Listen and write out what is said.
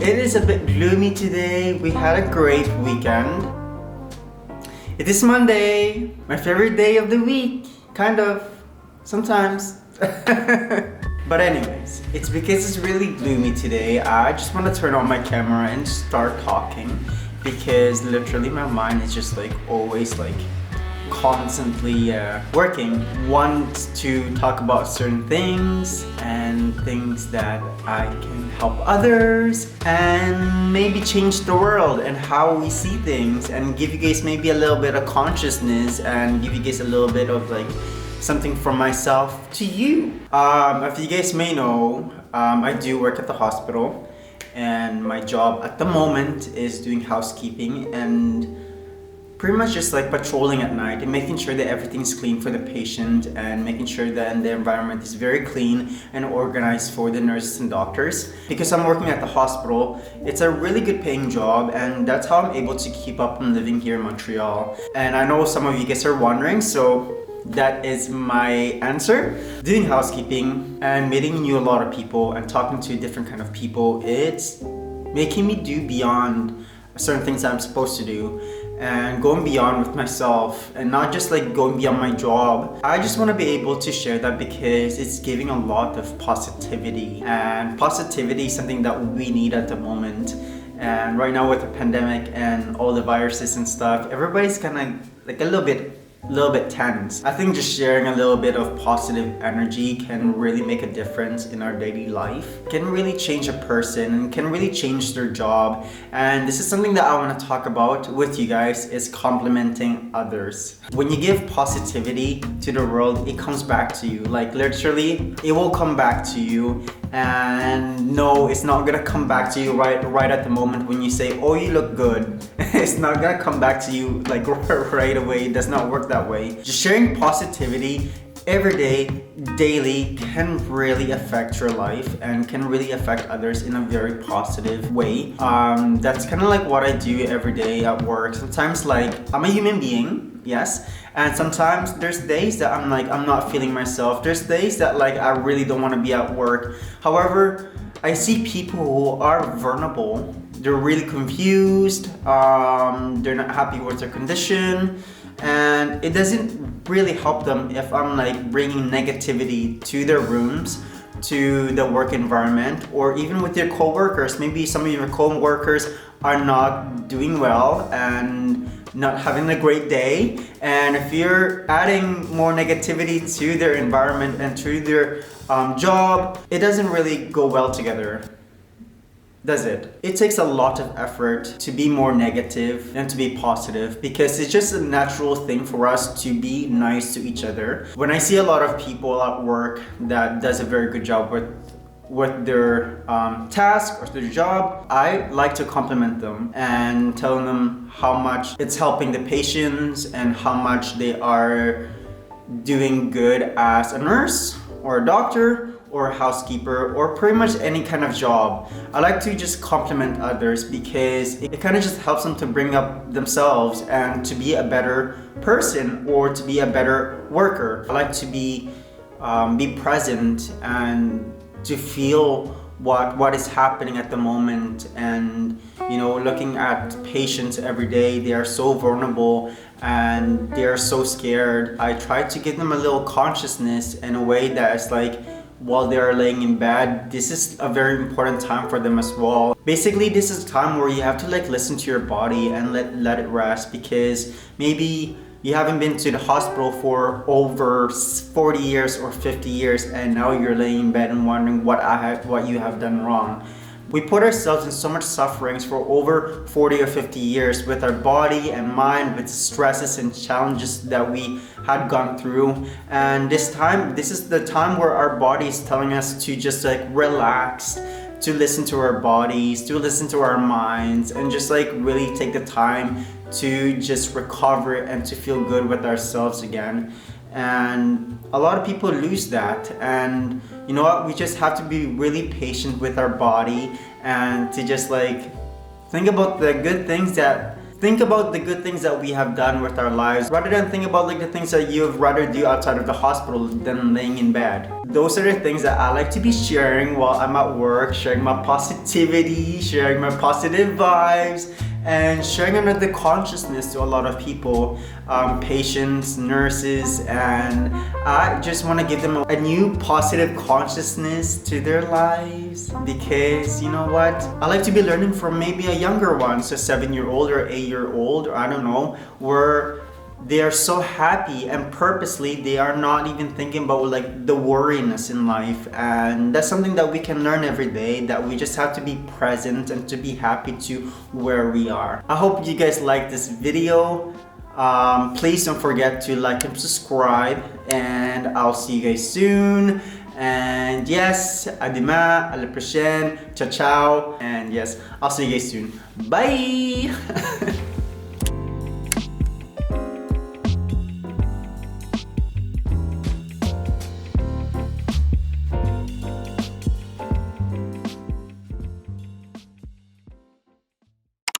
It is a bit gloomy today. We had a great weekend. It is Monday, my favorite day of the week. Kind of. Sometimes. But anyways, it's because it's really gloomy today. I just want to turn on my camera and start talking because literally my mind is just like always like constantly working. Want to talk about certain things and things that I can help others and maybe change the world and how we see things and give you guys maybe a little bit of consciousness and give you guys a little bit of like something from myself to you. If you guys may know, I do work at the hospital and my job at the moment is doing housekeeping and pretty much just like patrolling at night and making sure that everything's clean for the patient and making sure that the environment is very clean and organized for the nurses and doctors. Because I'm working at the hospital, it's a really good paying job and that's how I'm able to keep up on living here in Montreal. And I know some of you guys are wondering, so that is my answer. Doing housekeeping and meeting a lot of people and talking to different kind of people, it's making me do beyond certain things that I'm supposed to do and going beyond with myself and not just like going beyond my job. I just want to be able to share that because it's giving a lot of positivity, and positivity is something that we need at the moment. And right now with the pandemic and all the viruses and stuff, everybody's kind of like a little bit tense. I think just sharing a little bit of positive energy can really make a difference in our daily life, can really change a person and can really change their job. And this is something that I want to talk about with you guys, is complimenting others. When you give positivity to the world, it comes back to you. Like literally, it will come back to you. And no, it's not gonna come back to you right at the moment when you say, oh, you look good. It's not gonna come back to you like right away. It does not work that way. Just sharing positivity every day, daily, can really affect your life and can really affect others in a very positive way. That's kind of like what I do every day at work. Sometimes like I'm a human being, yes, and sometimes there's days that I'm not feeling myself. There's days that like I really don't want to be at work. However, I see people who are vulnerable. They're really confused. They're not happy with their condition. And it doesn't really help them if I'm like bringing negativity to their rooms, to the work environment, or even with your co-workers. Maybe some of your co-workers are not doing well and not having a great day. And if you're adding more negativity to their environment and to their job, it doesn't really go well together, does it? It takes a lot of effort to be more negative than to be positive because it's just a natural thing for us to be nice to each other. When I see a lot of people at work that does a very good job with their task or their job, I like to compliment them and tell them how much it's helping the patients and how much they are doing good as a nurse or a doctor or a housekeeper or pretty much any kind of job. I like to just compliment others because it kind of just helps them to bring up themselves and to be a better person or to be a better worker. I like to be present and to feel what is happening at the moment. And you know, looking at patients every day, they are so vulnerable and they are so scared. I try to give them a little consciousness in a way that is like, while they are laying in bed, this is a very important time for them as well. Basically, this is a time where you have to like listen to your body and let it rest, because maybe you haven't been to the hospital for over 40 years or 50 years and now you're laying in bed and wondering what you have done wrong. We put ourselves in so much sufferings for over 40 or 50 years with our body and mind, with stresses and challenges that we had gone through. And this is the time where our body is telling us to just like relax, to listen to our bodies, to listen to our minds, and just like really take the time to just recover and to feel good with ourselves again. And a lot of people lose that, and you know what, we just have to be really patient with our body and to just like think about the good things that think about the good things that we have done with our lives rather than think about like the things that you'd rather do outside of the hospital than laying in bed. Those are the things that I like to be sharing while I'm at work, sharing my positivity, sharing my positive vibes, and sharing another consciousness to a lot of people, patients, nurses, and I just want to give them a new positive consciousness to their lives, because you know what, I like to be learning from maybe a younger one, so 7-year-old or 8-year-old, or I don't know, where they are so happy and purposely they are not even thinking about like the worriness in life. And that's something that we can learn every day, that we just have to be present and to be happy to where we are. I hope you guys like this video. Please don't forget to like and subscribe, and I'll see you guys soon. And yes, adima, à la prochaine, ciao ciao, and yes, I'll see you guys soon. Bye.